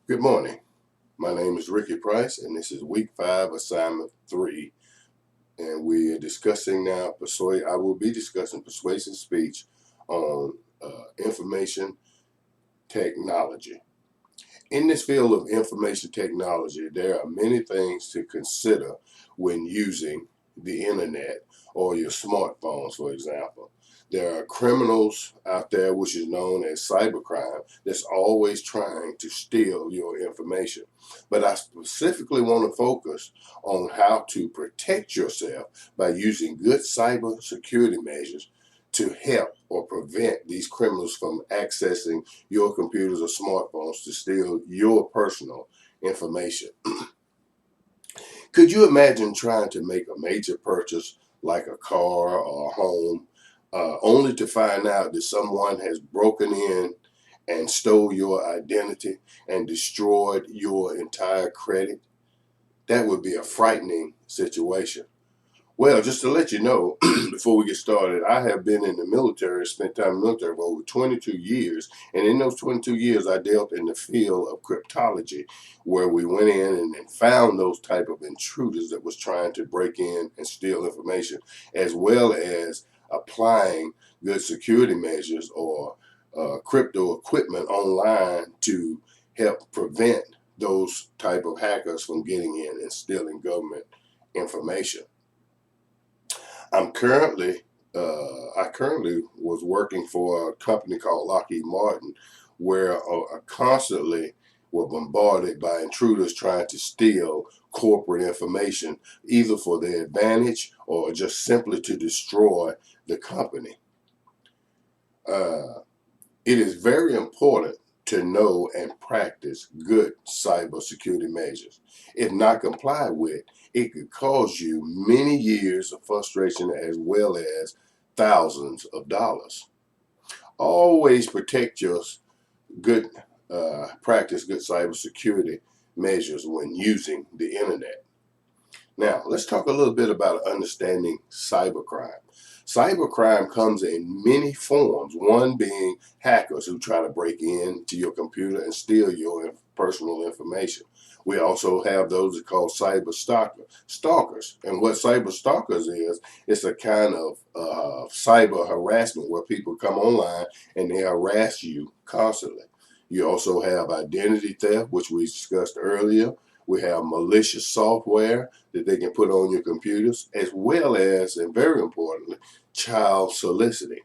Good morning. My name is Ricky Price, and this is week 5, assignment 3. And we are discussing now, I will be discussing persuasive speech on information technology. In this field of information technology, there are many things to consider when using the internet or your smartphones, for example. There are criminals out there, which is known as cybercrime, that's always trying to steal your information. But I specifically want to focus on how to protect yourself by using good cyber security measures to help or prevent these criminals from accessing your computers or smartphones to steal your personal information. Could you imagine trying to make a major purchase like a car or a home, only to find out that someone has broken in and stole your identity and destroyed your entire credit? That would be a frightening situation. Well, just to let you know, before we get started, I have been in the military, spent time in the military for over 22 years. And in those 22 years, I dealt in the field of cryptology, where we went in and found those type of intruders that was trying to break in and steal information, as well as applying good security measures or crypto equipment online to help prevent those type of hackers from getting in and stealing government information. I currently was working for a company called Lockheed Martin, where I constantly were bombarded by intruders trying to steal corporate information, either for their advantage or just simply to destroy the company. It is very important to know and practice good cybersecurity measures. If not complied with, it could cause you many years of frustration as well as thousands of dollars. Always protect your good, practice good cybersecurity measures when using the internet. Now, let's talk a little bit about understanding cybercrime. Cybercrime comes in many forms, one being hackers who try to break into your computer and steal your personal information. We also have those that are called stalkers. And what cyber stalkers is, it's a kind of cyber harassment where people come online and they harass you constantly. You also have identity theft, which we discussed earlier. We have malicious software that they can put on your computers, as well as, and very importantly, child soliciting.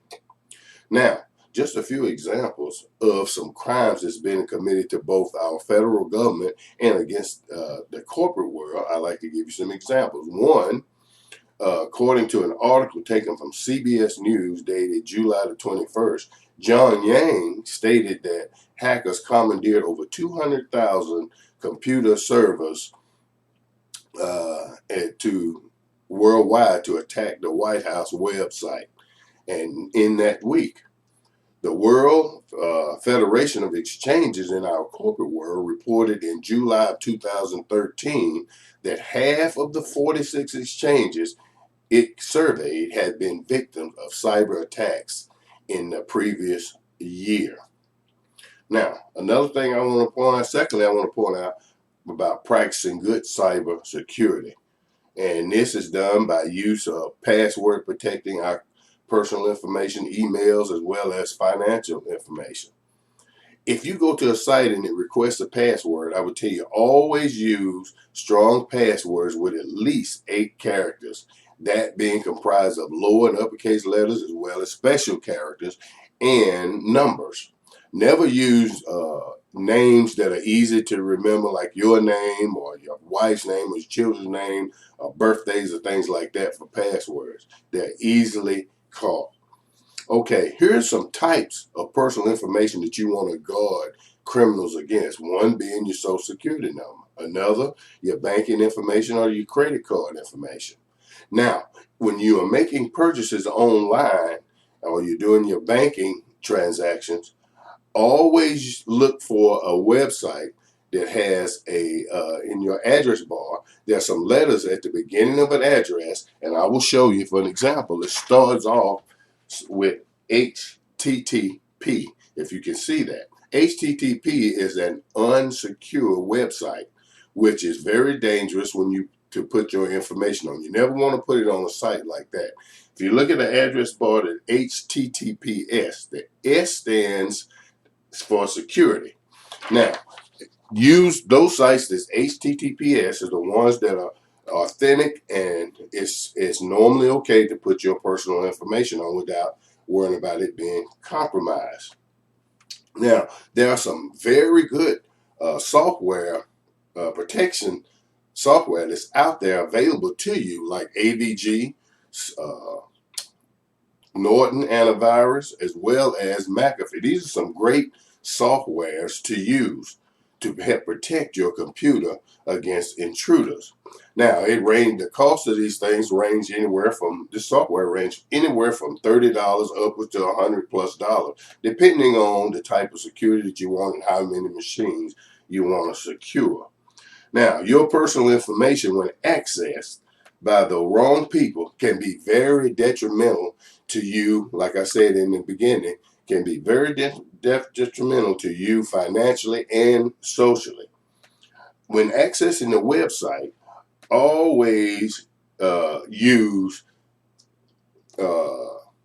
Now, just a few examples of some crimes that's been committed to both our federal government and against the corporate world. I'd like to give you some examples. One, according to an article taken from CBS News dated July the 21st, John Yang stated that hackers commandeered over 200,000 computer servers to worldwide to attack the White House website. And in that week, the World Federation of Exchanges in our corporate world reported in July of 2013 that half of the 46 exchanges it surveyed had been victims of cyber attacks in the previous year. Now, another thing I want to point out, secondly, I want to point out about practicing good cyber security. And this is done by use of password protecting our personal information, emails, as well as financial information. If you go to a site and it requests a password, I would tell you always use strong passwords with at least 8 characters, that being comprised of lower and uppercase letters as well as special characters and numbers. Never use names that are easy to remember, like your name or your wife's name or your children's name, or birthdays or things like that for passwords. They're easily caught. Okay, here's some types of personal information that you want to guard criminals against. One being your social security number. Another, your banking information or your credit card information. Now, when you are making purchases online or you're doing your banking transactions, always look for a website that has in your address bar, there's some letters at the beginning of an address, and I will show you for an example. It starts off with HTTP, if you can see that. HTTP is an unsecure website, which is very dangerous when you to put your information on. You never want to put it on a site like that. If you look at the address bar at HTTPS, the S stands for security. Now, use those sites that's HTTPS is the ones that are authentic, and it's normally okay to put your personal information on without worrying about it being compromised. Now, there are some very good software protection software that's out there available to you, like AVG, uh, Norton Antivirus, as well as McAfee. These are some great softwares to use to help protect your computer against intruders. Now, the cost of these things range anywhere from, this software range anywhere from $30 upwards to $100+, depending on the type of security that you want and how many machines you want to secure. Now, your personal information, when accessed by the wrong people, can be very detrimental to you. Like I said in the beginning, can be very detrimental to you financially and socially. When accessing the website, always use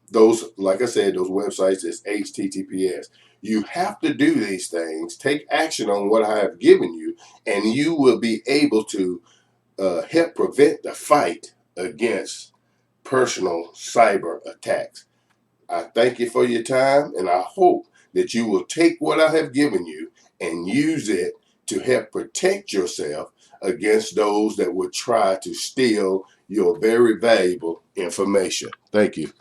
those, like I said, those websites is HTTPS. You have to do these things, take action on what I have given you, and you will be able to help prevent the fight against personal cyber attacks. I thank you for your time, and I hope that you will take what I have given you and use it to help protect yourself against those that would try to steal your very valuable information. Thank you.